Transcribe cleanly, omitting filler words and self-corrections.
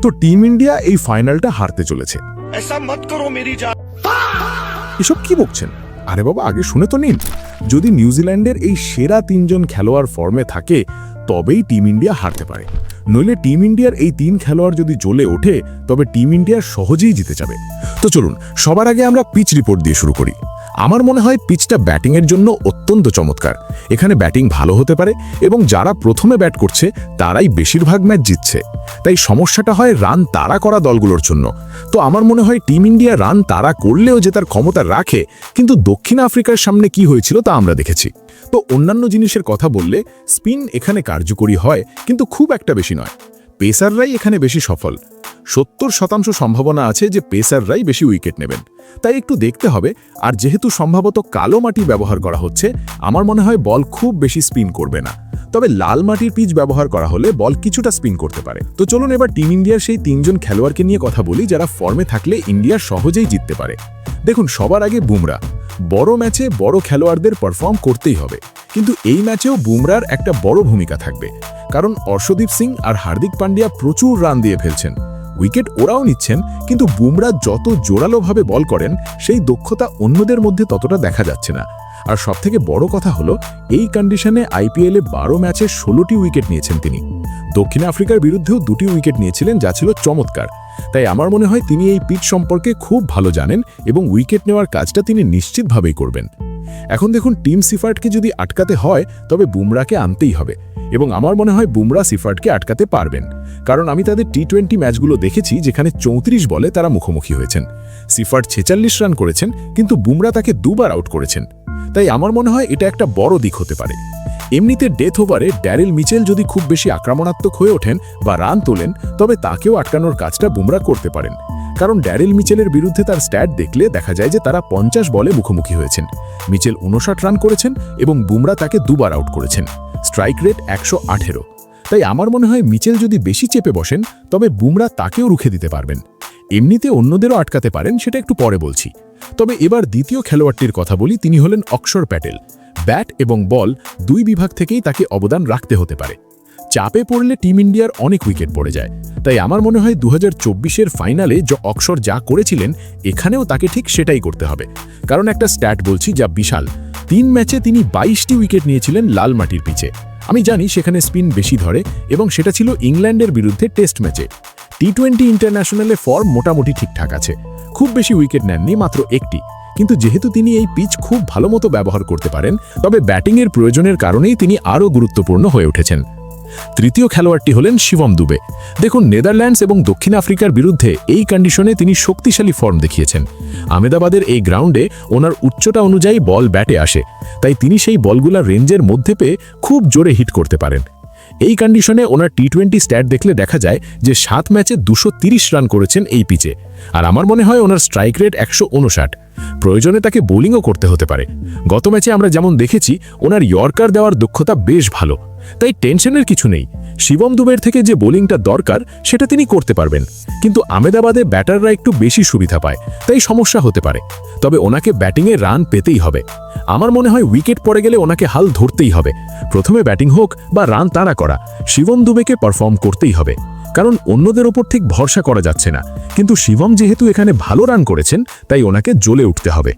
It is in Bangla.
তো টিম ইন্ডিয়া এই ফাইনালটা হারতে চলেছে। এসব কি বকছেন? আরে বাবা, আগে শুনে তো নিন। যদি নিউজিল্যান্ডের এই সেরা 3 জন খেলোয়াড় ফর্মে থাকে তবেই টিম ইন্ডিয়া হারতে পারে, নইলে টিম ইন্ডিয়ার এই 3 খেলোয়াড় যদি জ্বলে ওঠে তবে টিম ইন্ডিয়া সহজেই জিতে যাবে। তো চলুন সবার আগে আমরা পিচ রিপোর্ট দিয়ে শুরু করি। আমার মনে হয় পিচটা ব্যাটিংয়ের জন্য অত্যন্ত চমৎকার। এখানে ব্যাটিং ভালো হতে পারে এবং যারা প্রথমে ব্যাট করছে তারাই বেশিরভাগ ম্যাচ জিতছে। তাই সমস্যাটা হয় রান তাড়া করা দলগুলোর জন্য। তো আমার মনে হয় টিম ইন্ডিয়া রান তাড়া করলেও জেতার ক্ষমতা রাখে, কিন্তু দক্ষিণ আফ্রিকার সামনে কি হয়েছিল তা আমরা দেখেছি। তো অন্যান্য জিনিসের কথা বললে স্পিন এখানে কার্যকরী হয়, কিন্তু খুব একটা বেশি নয়। পেসাররাই এখানে বেশি সফল। 70% সম্ভাবনা আছে যে পেসাররাই বেশি উইকেট নেবেন, তাই একটু দেখতে হবে। আর যেহেতু সম্ভবত কালো মাটি ব্যবহার করা হচ্ছে, আমার মনে হয় বল খুব বেশি স্পিন করবে না। তবে লাল মাটির পিচ ব্যবহার করা হলে বল কিছুটা স্পিন করতে পারে। তো চলুন এবার টিম ইন্ডিয়ার সেই 3 জন খেলোয়াড়কে নিয়ে কথা বলি যারা ফর্মে থাকলে ইন্ডিয়া সহজেই জিততে পারে। দেখুন, সবার আগে বুমরা। বড় ম্যাচে বড় খেলোয়াড়দের পারফর্ম করতেই হবে, কিন্তু এই ম্যাচেও বুমরার একটা বড় ভূমিকা থাকবে, কারণ অর্শদীপ সিং আর হার্দিক পান্ডিয়া প্রচুর রান দিয়ে ফেলছেন। উইকেট ওরাও নিচ্ছেন, কিন্তু বুমরা যত জোরালোভাবে বল করেন সেই দক্ষতা অন্যদের মধ্যে ততটা দেখা যাচ্ছে না। আর সবথেকে বড় কথা হলো, এই কন্ডিশনে আইপিএলে 12 ম্যাচে 16টি উইকেট নিয়েছেন তিনি। দক্ষিণ আফ্রিকার বিরুদ্ধেও 2টি উইকেট নিয়েছিলেন, যা ছিল চমৎকার। তাই আমার মনে হয় তিনি এই পিচ সম্পর্কে খুব ভালো জানেন এবং উইকেট নেওয়ার কাজটা তিনি নিশ্চিতভাবেই করবেন। এখন দেখুন, টিম সিফার্টকে যদি আটকাতে হয় তবে বুমরাকে আনতেই হবে, এবং আমার মনে হয় বুমরা সিফার্টকে আটকাতে পারবেন। কারণ আমি তাদের টি20 ম্যাচগুলো দেখেছি যেখানে 34 বলে তারা মুখোমুখি হয়েছেন। সিফার্ট 46 রান করেছেন, কিন্তু বুমরা তাকে 2 বার আউট করেছেন। তাই আমার মনে হয় এটা একটা বড় দিক হতে পারে। এমনিতে ডেথ ওভারে ড্যারেল মিচেল যদি খুব বেশি আক্রমণাত্মক হয়ে ওঠেন বা রান তোলেন, তবে তাকেও আটকানোর কাজটা বুমরা করতে পারেন। কারণ ড্যারেল মিচেলের বিরুদ্ধে তার স্ট্যাট দেখলে দেখা যায় যে তারা 50 বলে মুখোমুখি হয়েছেন। মিচেল 59 রান করেছেন এবং বুমরা তাকে 2 বার আউট করেছেন। Strike rate 118। তাই আমার মনে হয় মিচেল যদি বেশি চেপে বসেন তবে বুমরা তাকেও রুখে দিতে পারবেন। এমনিতে অন্যদেরও আটকাতে পারেন, সেটা একটু পরে বলছি। তবে এবার দ্বিতীয় খেলোয়াড়টির কথা বলি, তিনি হলেন অক্ষর প্যাটেল। ব্যাট এবং বল 2 বিভাগ থেকেই তাকে অবদান রাখতে হতে পারে। চাপে পড়লে টিম ইন্ডিয়ার অনেক উইকেট পড়ে যায়। তাই আমার মনে হয় 2024-এর ফাইনালে অক্ষর যা করেছিলেন এখানেও তাকে ঠিক সেটাই করতে হবে। কারণ একটা স্ট্যাট বলছি যা বিশাল। 3 ম্যাচে তিনি 22টি উইকেট নিয়েছিলেন লাল মাটির পিচে। আমি জানি সেখানে স্পিন বেশি ধরে, এবং সেটা ছিল ইংল্যান্ডের বিরুদ্ধে টেস্ট ম্যাচে। টি20 ইন্টারন্যাশনালে ফর্ম মোটামুটি ঠিকঠাক আছে। খুব বেশি উইকেট নেননি, মাত্র 1টি। কিন্তু যেহেতু তিনি এই পিচ খুব ভালো মতো ব্যবহার করতে পারেন, তবে ব্যাটিংয়ের প্রয়োজনের কারণেই তিনি আরও গুরুত্বপূর্ণ হয়ে উঠেছেন। তৃতীয় খেলোয়াড়টি হলেন শিবম দুবে। দেখুন, নেদারল্যান্ডস এবং দক্ষিণ আফ্রিকার বিরুদ্ধে এই কন্ডিশনে তিনি শক্তিশালী ফর্ম দেখিয়েছেন। আহমেদাবাদের এই গ্রাউন্ডে ওনার উচ্চতা অনুযায়ী বল ব্যাটে আসে, তাই তিনি সেই বলগুলা রেঞ্জের মধ্যে পেয়ে খুব জোরে হিট করতে পারেন। এই কন্ডিশনে ওনার টি20 স্ট্যাট দেখলে দেখা যায় যে 7 ম্যাচে 230 রান করেছেন এই পিচে। আর আমার মনে হয় ওনার স্ট্রাইক রেট 159। প্রয়োজনে তাকে বোলিংও করতে হতে পারে। গত ম্যাচে আমরা যেমন দেখেছি ওনার ইয়র্কার দেওয়ার দক্ষতা বেশ ভালো, তাই টেনশনের কিছু নেই। শিবম দুবের থেকে যে বোলিংটা দরকার সেটা তিনি করতে পারবেন, কিন্তু আহমেদাবাদে ব্যাটাররা একটু বেশি সুবিধা পায়, তাই সমস্যা হতে পারে। তবে ওনাকে ব্যাটিংয়ে রান পেতেই হবে। আমার মনে হয় উইকেট পড়ে গেলে ওনাকে হাল ধরতেই হবে। প্রথমে ব্যাটিং হোক বা রান তাড়া করা, শিবম দুবেকে পারফর্ম করতেই হবে। কারণ অন্যদের ওপর ঠিক ভরসা করা যাচ্ছে না, কিন্তু শিবম যেহেতু এখানে ভালো রান করেছেন তাই ওনাকে জ্বলে উঠতে হবে।